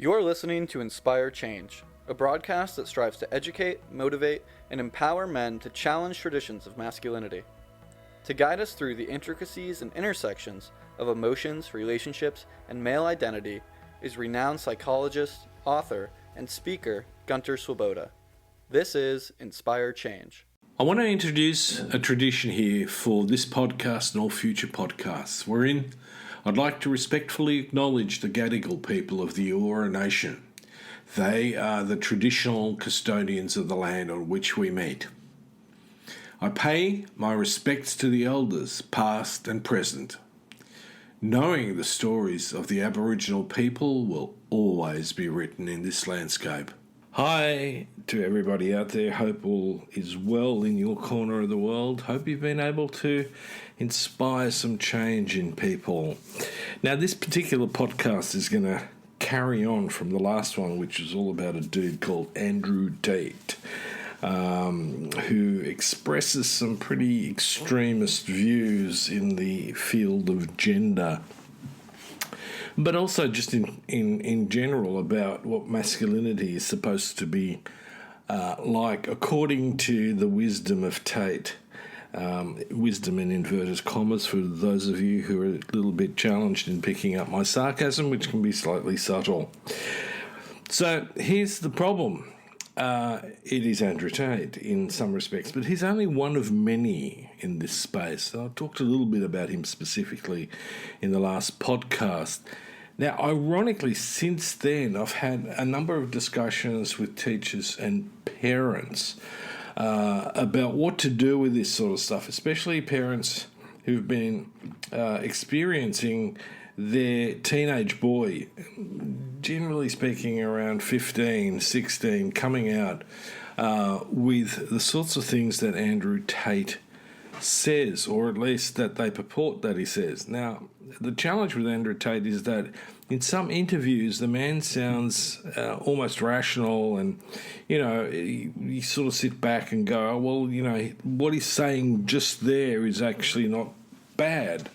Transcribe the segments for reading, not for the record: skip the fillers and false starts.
You're listening to Inspire Change, a broadcast that strives to educate, motivate, and empower men to challenge traditions of masculinity. To guide us through the intricacies and intersections of emotions, relationships, and male identity is renowned psychologist, author, and speaker Gunter Swoboda. This is Inspire Change. I want to introduce a tradition here for this podcast and all future podcasts, wherein I'd like to respectfully acknowledge the Gadigal people of the Eora Nation. They are the traditional custodians of the land on which we meet. I pay my respects to the elders, past and present. Knowing the stories of the Aboriginal people will always be written in this landscape. Hi to everybody out there. Hope all is well in your corner of the world. Hope you've been able to inspire some change in people. Now, this particular podcast is going to carry on from the last one, which is all about a dude called Andrew Tate, who expresses some pretty extremist views in the field of gender, but also just in general about what masculinity is supposed to be like according to the wisdom of Tate. Wisdom in inverted commas for those of you who are a little bit challenged in picking up my sarcasm, which can be slightly subtle. So here's the problem. It is Andrew Tate in some respects, but he's only one of many in this space. So I talked a little bit about him specifically in the last podcast. Now, ironically, since then, I've had a number of discussions with teachers and parents about what to do with this sort of stuff, especially parents who've been experiencing their teenage boy, generally speaking around 15, 16, coming out with the sorts of things that Andrew Tate says, or at least that they purport that he says. Now, the challenge with Andrew Tate is that in some interviews, the man sounds almost rational, and, you sort of sit back and go, oh, well, what he's saying just there is actually not bad.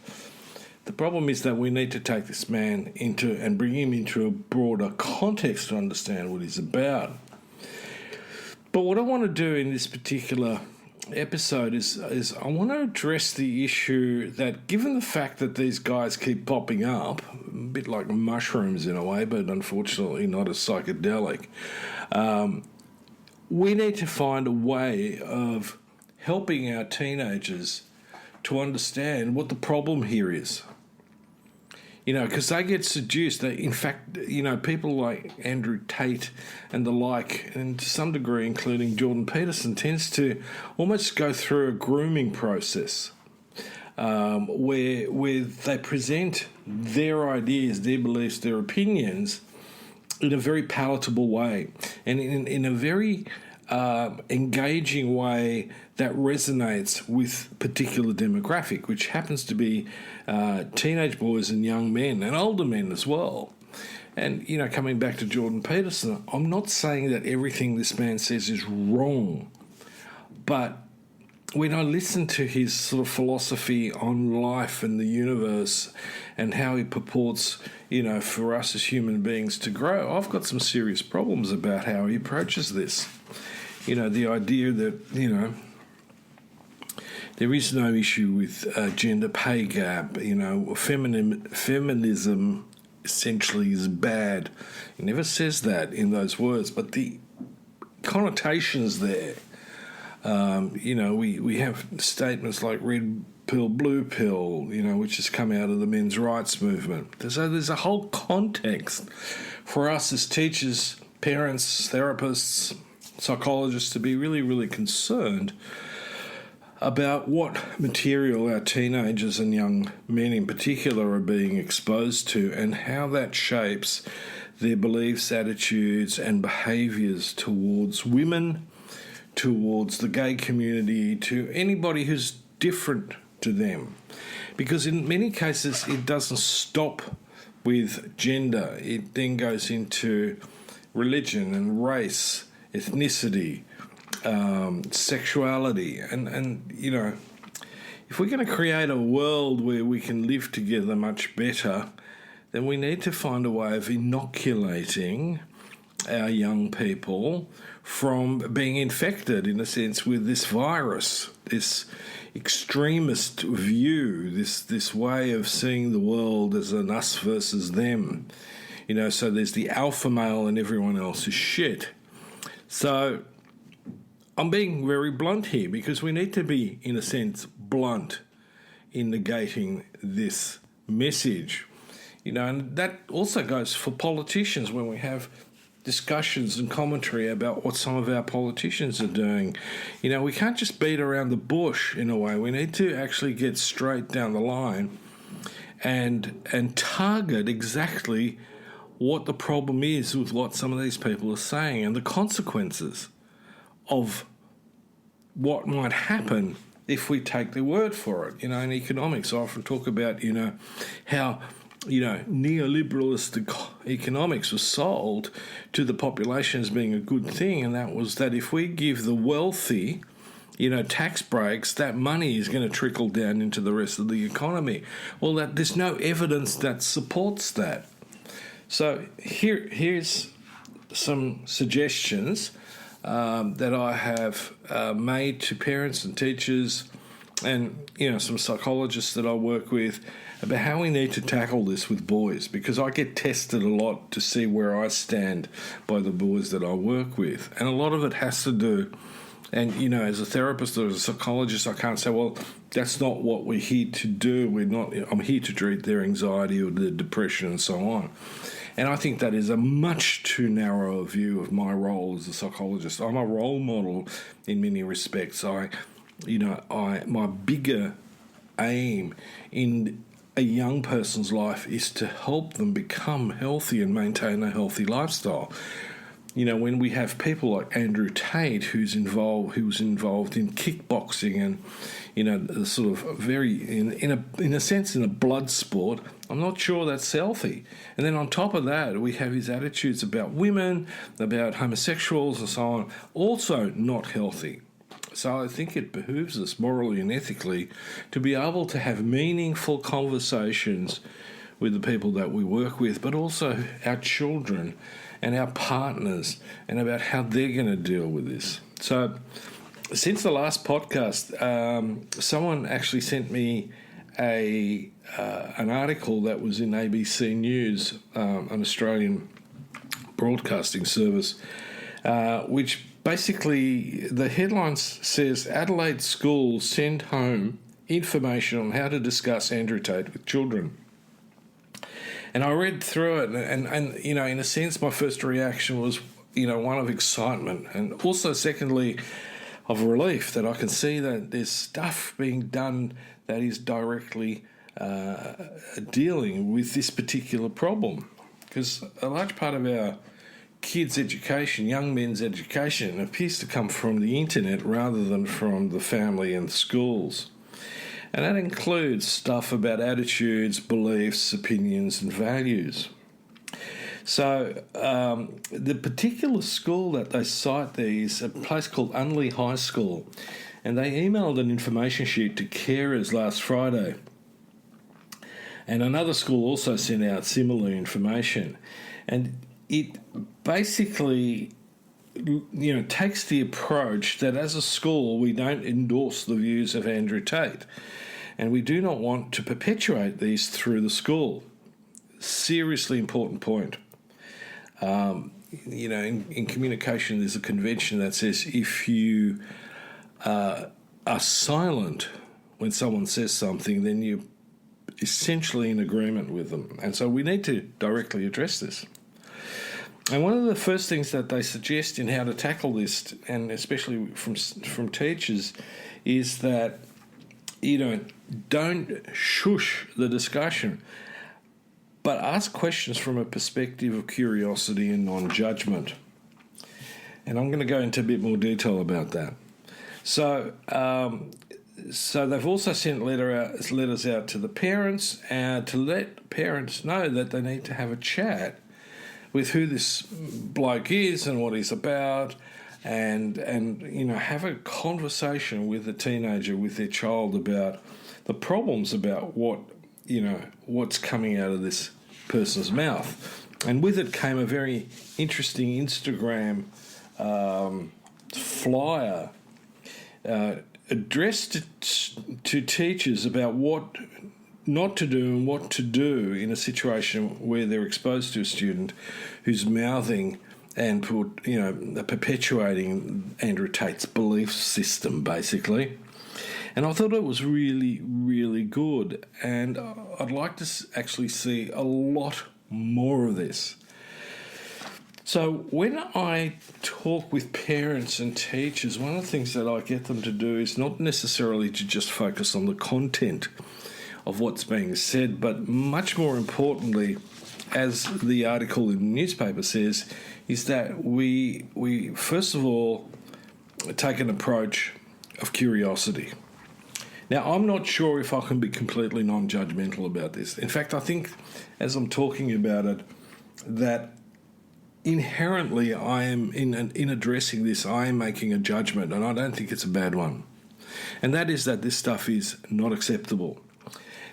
The problem is that we need to take this man into and bring him into a broader context to understand what he's about. But what I want to do in this particular episode is I want to address the issue that, given the fact that these guys keep popping up, a bit like mushrooms in a way, but unfortunately not as psychedelic, we need to find a way of helping our teenagers to understand what the problem here is. Because they get seduced. In fact, people like Andrew Tate and the like, and to some degree including Jordan Peterson, tends to almost go through a grooming process where they present their ideas, their beliefs, their opinions in a very palatable way and in a very engaging way that resonates with particular demographic, which happens to be teenage boys and young men and older men as well. And, coming back to Jordan Peterson, I'm not saying that everything this man says is wrong, but when I listen to his sort of philosophy on life and the universe and how he purports, for us as human beings to grow, I've got some serious problems about how he approaches this. The idea that, there is no issue with gender pay gap, feminism essentially is bad. He never says that in those words, but the connotations there, we have statements like red pill, blue pill, which has come out of the men's rights movement. So there's a whole context for us as teachers, parents, therapists, psychologists to be really, really concerned about what material our teenagers and young men in particular are being exposed to and how that shapes their beliefs, attitudes and behaviours towards women, towards the gay community, to anybody who's different to them. Because in many cases it doesn't stop with gender. It then goes into religion and race, ethnicity, sexuality, and if we're going to create a world where we can live together much better, then we need to find a way of inoculating our young people from being infected, in a sense, with this virus, this extremist view, this way of seeing the world as an us versus them. So there's the alpha male and everyone else is shit. So I'm being very blunt here because we need to be, in a sense, blunt in negating this message. And that also goes for politicians when we have discussions and commentary about what some of our politicians are doing. We can't just beat around the bush in a way. We need to actually get straight down the line and target exactly what the problem is with what some of these people are saying and the consequences of what might happen if we take their word for it. In economics, I often talk about, how, neoliberalist economics was sold to the population as being a good thing, and that was that if we give the wealthy, tax breaks, that money is going to trickle down into the rest of the economy. Well, there's no evidence that supports that. So here's some suggestions that I have made to parents and teachers and, some psychologists that I work with about how we need to tackle this with boys, because I get tested a lot to see where I stand by the boys that I work with. And a lot of it has to do, and, as a therapist or as a psychologist, I can't say, well, that's not what we're here to do. I'm here to treat their anxiety or their depression and so on. And I think that is a much too narrow view of my role as a psychologist. I'm a role model in many respects. My bigger aim in a young person's life is to help them become healthy and maintain a healthy lifestyle. When we have people like Andrew Tate, who was involved in kickboxing and, the sort of very, in a sense, in a blood sport, I'm not sure that's healthy. And then on top of that, we have his attitudes about women, about homosexuals and so on, also not healthy. So I think it behooves us morally and ethically to be able to have meaningful conversations with the people that we work with, but also our children and our partners, and about how they're going to deal with this. So since the last podcast, someone actually sent me an article that was in ABC News, an Australian broadcasting service, which basically the headline says, Adelaide schools send home information on how to discuss Andrew Tate with children. And I read through it, and in a sense, my first reaction was, one of excitement, and also, secondly, of relief that I can see that there's stuff being done that is directly dealing with this particular problem. Because a large part of our kids' education, young men's education, appears to come from the internet rather than from the family and schools. And that includes stuff about attitudes, beliefs, opinions, and values. So the particular school that they cite there is a place called Unley High School. And they emailed an information sheet to carers last Friday. And another school also sent out similar information. And it basically, takes the approach that as a school we don't endorse the views of Andrew Tate. And we do not want to perpetuate these through the school. Seriously important point. In communication, there's a convention that says if you are silent when someone says something, then you're essentially in agreement with them. And so we need to directly address this. And one of the first things that they suggest in how to tackle this, and especially from teachers, is that, don't shush the discussion, but ask questions from a perspective of curiosity and non-judgment. And I'm going to go into a bit more detail about that. So they've also sent letters out to the parents to let parents know that they need to have a chat with who this bloke is and what he's about, and have a conversation with the teenager, with their child, about the problems, about what's coming out of this person's mouth. And with it came a very interesting Instagram flyer addressed to teachers about what not to do and what to do in a situation where they're exposed to a student who's mouthing and perpetuating Andrew Tate's belief system, basically. And I thought it was really, really good. And I'd like to actually see a lot more of this. So when I talk with parents and teachers, one of the things that I get them to do is not necessarily to just focus on the content of what's being said, but much more importantly, as the article in the newspaper says, is that we first of all take an approach of curiosity. Now, I'm not sure if I can be completely non-judgmental about this. In fact, I think as I'm talking about it, that inherently I am, in addressing this, I am making a judgment, and I don't think it's a bad one. And that is that this stuff is not acceptable.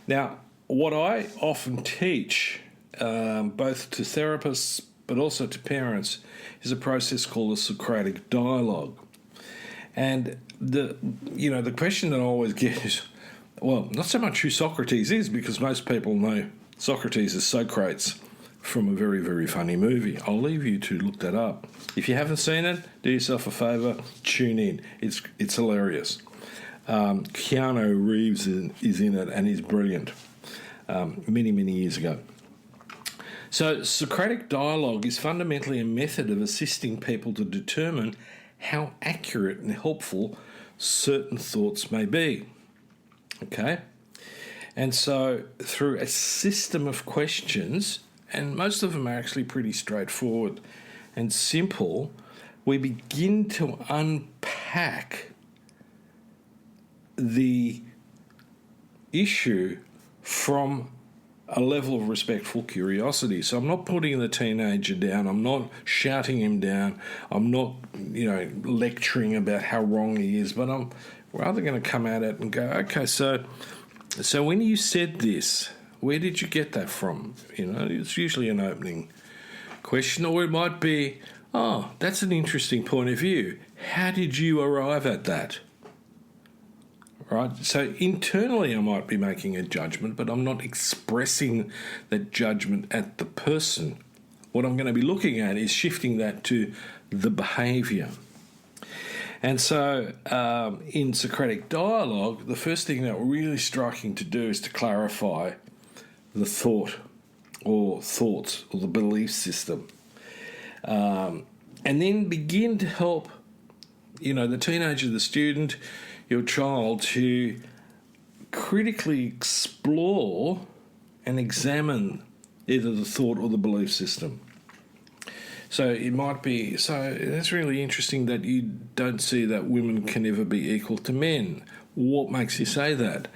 Now, what I often teach, both to therapists but also to parents, is a process called a Socratic dialogue. And the question that I always get is, well, not so much who Socrates is, because most people know Socrates is Socrates from a very, very funny movie. I'll leave you to look that up. If you haven't seen it, do yourself a favour, tune in. It's hilarious. Keanu Reeves is in it, and he's brilliant. Many, many years ago. So Socratic dialogue is fundamentally a method of assisting people to determine how accurate and helpful certain thoughts may be. Okay? And so through a system of questions, and most of them are actually pretty straightforward and simple, we begin to unpack the issue from a level of respectful curiosity. So I'm not putting the teenager down, I'm not shouting him down, I'm not, lecturing about how wrong he is, but I'm rather going to come at it and go, okay, so when you said this, where did you get that from? It's usually an opening question, or it might be, oh, that's an interesting point of view. How did you arrive at that? Right? So internally I might be making a judgment, but I'm not expressing that judgment at the person. What I'm going to be looking at is shifting that to the behaviour. And so in Socratic dialogue, the first thing that we're really striking to do is to clarify the thought or thoughts or the belief system. And then begin to help, the teenager, the student, your child to critically explore and examine either the thought or the belief system. So it might be, so that's really interesting that you don't see that women can ever be equal to men. What makes you say that?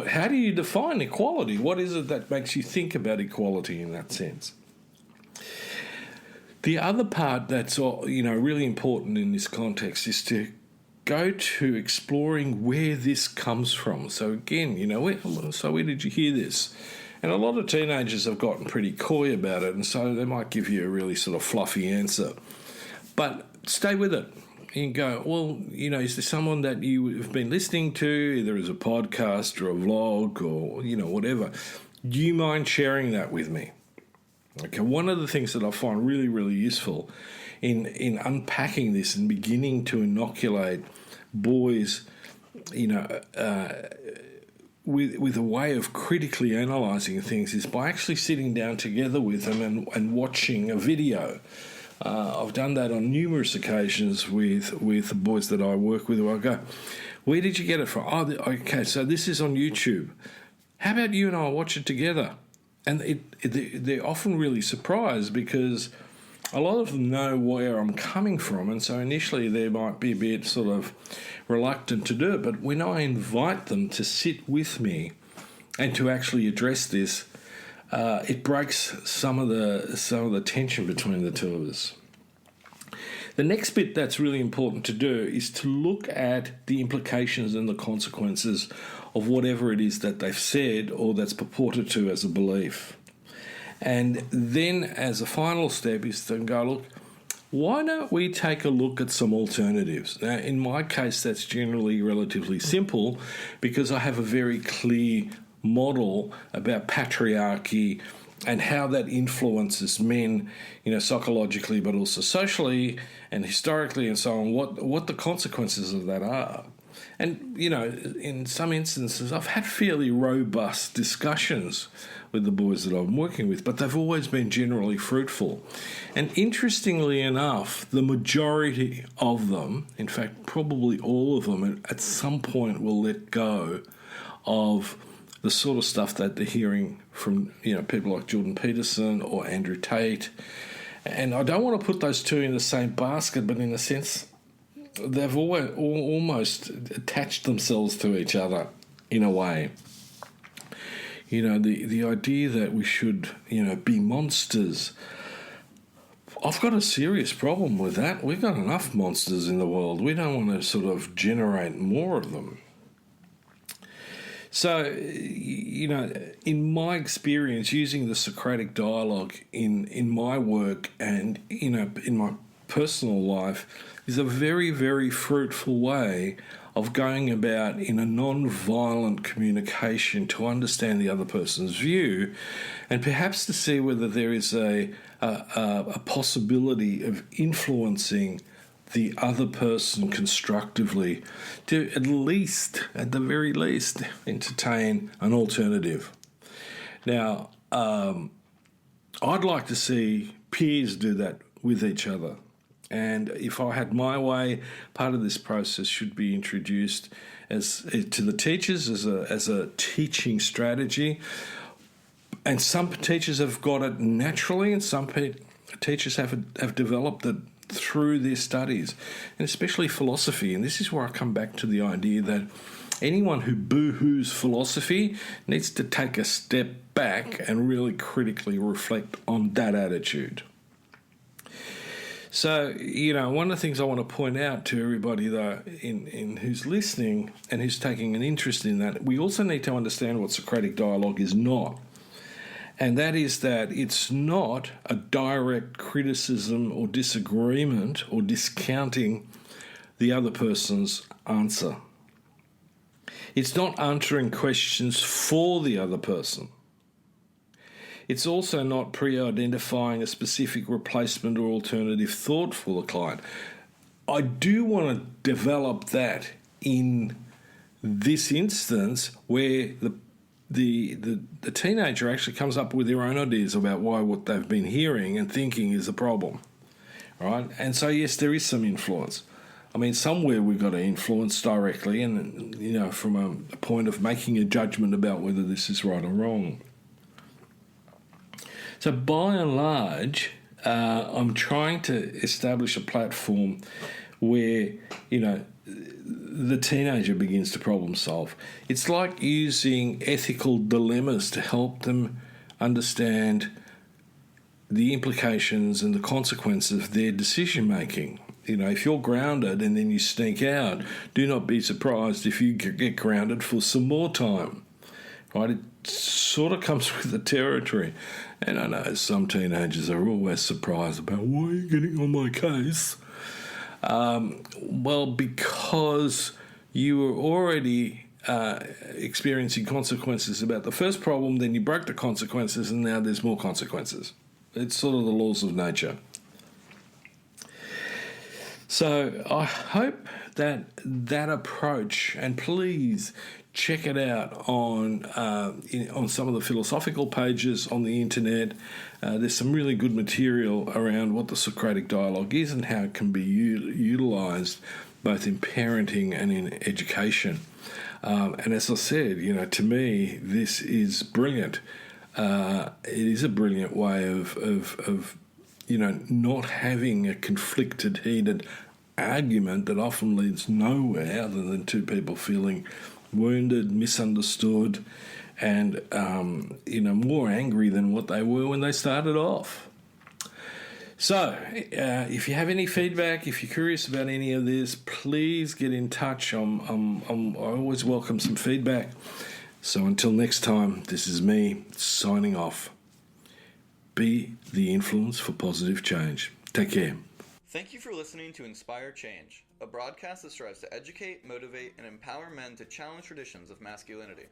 How do you define equality? What is it that makes you think about equality in that sense? The other part that's really important in this context is to go to exploring where this comes from. So again, where did you hear this? And a lot of teenagers have gotten pretty coy about it, and so they might give you a really sort of fluffy answer. But stay with it. And go, well, is there someone that you have been listening to, either as a podcast or a vlog or, whatever? Do you mind sharing that with me? Okay, one of the things that I find really, really useful in unpacking this and beginning to inoculate boys, with a way of critically analysing things is by actually sitting down together with them and watching a video. I've done that on numerous occasions with the boys that I work with, where I go, where did you get it from? Oh, okay, so this is on YouTube. How about you and I watch it together? And they're often really surprised because a lot of them know where I'm coming from, and so initially they might be a bit sort of reluctant to do it. But when I invite them to sit with me and to actually address this, it breaks some of the tension between the two of us. The next bit that's really important to do is to look at the implications and the consequences of whatever it is that they've said or that's purported to as a belief. And then as a final step is to go, look, why don't we take a look at some alternatives? Now, in my case, that's generally relatively simple because I have a very clear model about patriarchy and how that influences men, psychologically, but also socially and historically and so on, what the consequences of that are. And, in some instances, I've had fairly robust discussions with the boys that I'm working with, but they've always been generally fruitful. And interestingly enough, the majority of them, in fact, probably all of them, at some point will let go of the sort of stuff that they're hearing from, people like Jordan Peterson or Andrew Tate. And I don't want to put those two in the same basket, but in a sense, they've almost attached themselves to each other in a way. The idea that we should, be monsters. I've got a serious problem with that. We've got enough monsters in the world. We don't want to sort of generate more of them. So, in my experience, using the Socratic dialogue in my work and, in my personal life is a very, very fruitful way of going about in a non-violent communication to understand the other person's view and perhaps to see whether there is a possibility of influencing the other person constructively to at the very least, entertain an alternative. Now, I'd like to see peers do that with each other. And if I had my way, part of this process should be introduced to the teachers as a teaching strategy. And some teachers have got it naturally, and some teachers have developed it through their studies, and especially philosophy. And this is where I come back to the idea that anyone who boo-hoos philosophy needs to take a step back and really critically reflect on that attitude. So, one of the things I want to point out to everybody, though, in who's listening and who's taking an interest in that, we also need to understand what Socratic dialogue is not. And that is that it's not a direct criticism or disagreement or discounting the other person's answer. It's not answering questions for the other person. It's also not pre-identifying a specific replacement or alternative thought for the client. I do want to develop that in this instance where the teenager actually comes up with their own ideas about why what they've been hearing and thinking is a problem, right? And so, yes, there is some influence. I mean, somewhere we've got to influence directly and, from a point of making a judgment about whether this is right or wrong. So by and large, I'm trying to establish a platform where, the teenager begins to problem solve. It's like using ethical dilemmas to help them understand the implications and the consequences of their decision making. If you're grounded and then you sneak out, do not be surprised if you get grounded for some more time. Right? It sort of comes with the territory. And I know some teenagers are always surprised about, why are you getting on my case? Well, because you were already experiencing consequences about the first problem, then you broke the consequences, and now there's more consequences. It's sort of the laws of nature. So I hope that approach, and please check it out on some of the philosophical pages on the internet. There's some really good material around what the Socratic dialogue is and how it can be utilised both in parenting and in education. And as I said, to me, this is brilliant. It is a brilliant way of not having a conflicted, heated argument that often leads nowhere other than two people feeling wounded, misunderstood, and more angry than what they were when they started off. So, if you have any feedback, if you're curious about any of this, please get in touch. I always welcome some feedback. So until next time, this is me signing off. Be the influence for positive change. Take care. Thank you for listening to Inspire Change, a broadcast that strives to educate, motivate, and empower men to challenge traditions of masculinity.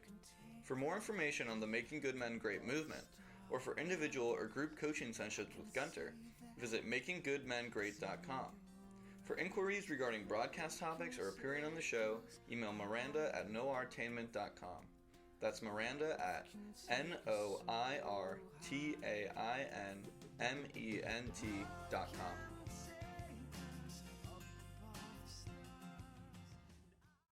For more information on the Making Good Men Great movement, or for individual or group coaching sessions with Gunter, visit makinggoodmengreat.com. For inquiries regarding broadcast topics or appearing on the show, email Miranda@noirtainment.com. That's Miranda at NOIRTAINMENT.com.